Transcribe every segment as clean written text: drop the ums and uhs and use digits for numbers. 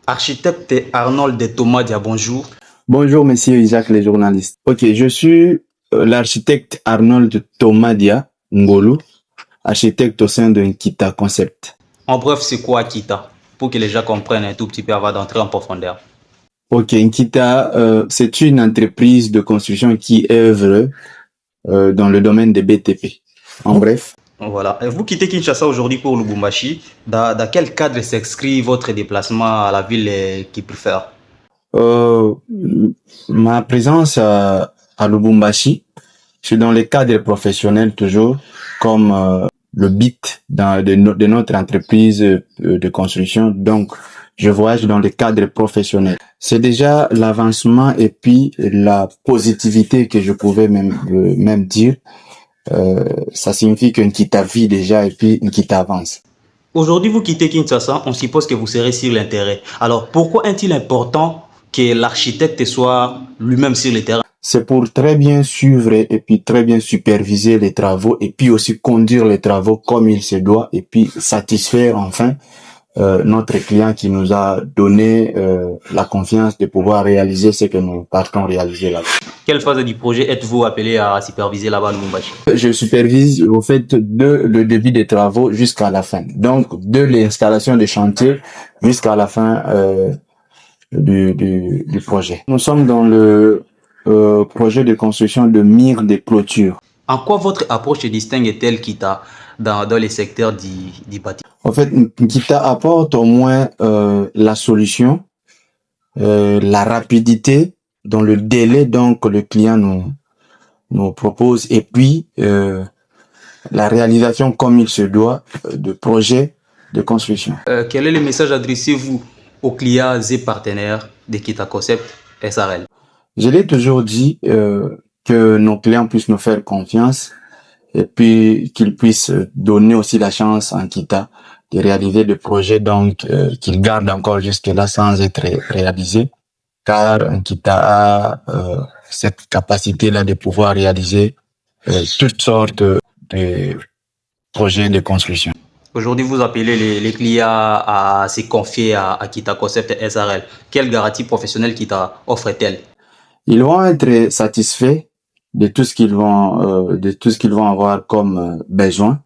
Architecte Arnold de Thomas Dia, bonjour. Bonjour, messieurs Isaac, les journalistes. Ok, je suis l'architecte Arnold Tomadia Ngolu, architecte au sein de Nkita Concept. En bref, c'est quoi Akita? Pour que les gens comprennent un tout petit peu avant d'entrer en profondeur. Ok, Nkita, c'est une entreprise de construction qui œuvre dans le domaine des BTP. En bref. Voilà. Et vous quittez Kinshasa aujourd'hui pour Lubumbashi. Dans quel cadre s'inscrit votre déplacement à la ville qui préfère? Ma présence à Lubumbashi, je suis dans les cadres professionnels toujours, comme le but de notre entreprise de construction. Donc, je voyage dans les cadres professionnels. C'est déjà l'avancement et puis la positivité que je pouvais même dire. Ça signifie qu'une quitte vit déjà et puis une quitte avance. Aujourd'hui, vous quittez Kinshasa, on suppose que vous serez sur l'intérêt. Alors, pourquoi est-il important que l'architecte soit lui-même sur le terrain? C'est pour très bien suivre et puis très bien superviser les travaux et puis aussi conduire les travaux comme il se doit et puis satisfaire enfin notre client qui nous a donné la confiance de pouvoir réaliser ce que nous partons réaliser là-bas. Quelle phase du projet êtes-vous appelé à superviser là-bas à Lubumbashi? Je supervise au fait de le début des travaux jusqu'à la fin. Donc de l'installation des chantiers jusqu'à la fin du projet. Nous sommes dans le projet de construction de murs de clôture. En quoi votre approche se distingue-t-elle Kita dans les secteurs du bâtiment? En fait, Nkita apporte au moins la solution, la rapidité dans le délai donc que le client nous propose et puis la réalisation comme il se doit de projets de construction. Quel est le message adressez-vous aux clients et partenaires de Kita Concept SRL? Je l'ai toujours dit que nos clients puissent nous faire confiance et puis qu'ils puissent donner aussi la chance en Kita de réaliser des projets donc qu'ils gardent encore jusque-là sans être réalisés, car Kita a cette capacité-là de pouvoir réaliser toutes sortes de projets de construction. Aujourd'hui, vous appelez les clients à se confier à Kita Concept SRL. Quelle garantie professionnelle Kita offre-t-elle? Ils vont être satisfaits de tout ce qu'ils vont avoir comme besoin,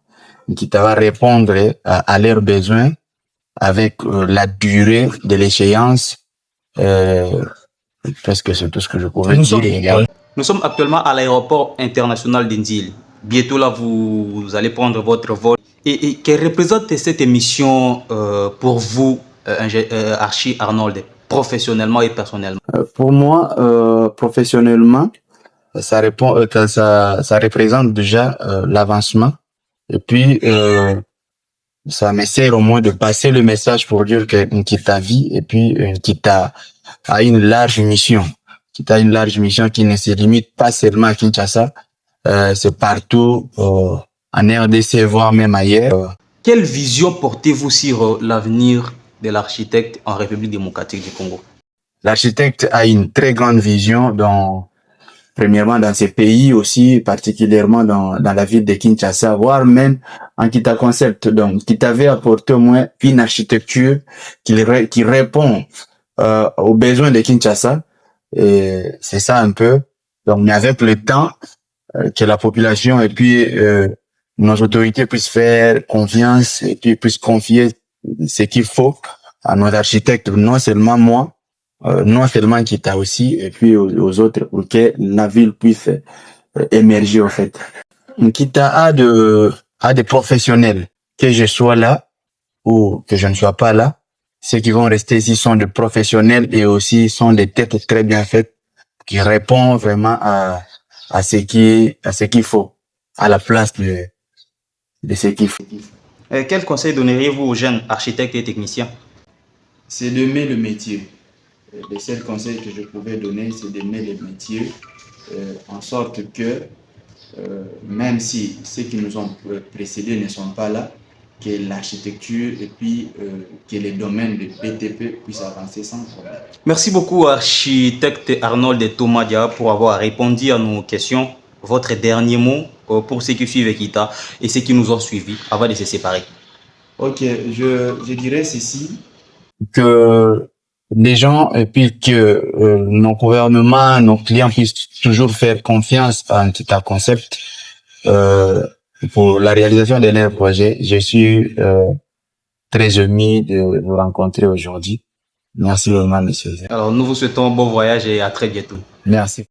qui va répondre à leurs besoins avec la durée de l'échéance. Presque c'est tout ce que je pourrais dire. Nous sommes actuellement à l'aéroport international d'Indil. Bientôt là, vous allez prendre votre vol. Et que représente cette émission pour vous, Archie Arnold, professionnellement et personnellement? Pour moi, professionnellement, ça représente déjà l'avancement. Et puis, ça me sert au moins de passer le message pour dire que Nkita vit et puis Nkita a une large mission. Nkita a une large mission qui ne se limite pas seulement à Kinshasa, c'est partout en RDC, voire même ailleurs. Quelle vision portez-vous sur l'avenir de l'architecte en République démocratique du Congo? L'architecte a une très grande vision premièrement dans ces pays aussi, particulièrement dans la ville de Kinshasa, voire même en Kita Concept, donc qui t'avait apporté au moins une architecture qui répond aux besoins de Kinshasa. Et c'est ça un peu. Donc, mais avec le temps, que la population et puis nos autorités puissent faire confiance et puis puissent confier ce qu'il faut à nos architectes, non seulement moi, non seulement Kita aussi, et puis aux autres, pour que la ville puisse émerger, au fait. Kita a des professionnels, que je sois là ou que je ne sois pas là. Ceux qui vont rester ici sont des professionnels et aussi sont des têtes très bien faites qui répondent vraiment à ce qu'il faut, à la place de ce qu'il faut. Quel conseil donneriez-vous aux jeunes architectes et techniciens? C'est d'aimer le métier. Le seul conseil que je pouvais donner, c'est d'aimer le métier, en sorte que, même si ceux qui nous ont précédés ne sont pas là, que l'architecture et puis que les domaines de BTP puissent avancer sans problème. Merci beaucoup, architecte Arnold Thomas Dia, pour avoir répondu à nos questions. Votre dernier mot pour ceux qui suivent Kita et ceux qui nous ont suivis avant de se séparer. Ok, je dirais ceci, que les gens et puis que nos gouvernements, nos clients puissent toujours faire confiance à Antita Concept pour la réalisation de leurs projets. Je suis très ému de vous rencontrer aujourd'hui. Merci vraiment, monsieur. Alors, nous vous souhaitons un bon voyage et à très bientôt. Merci.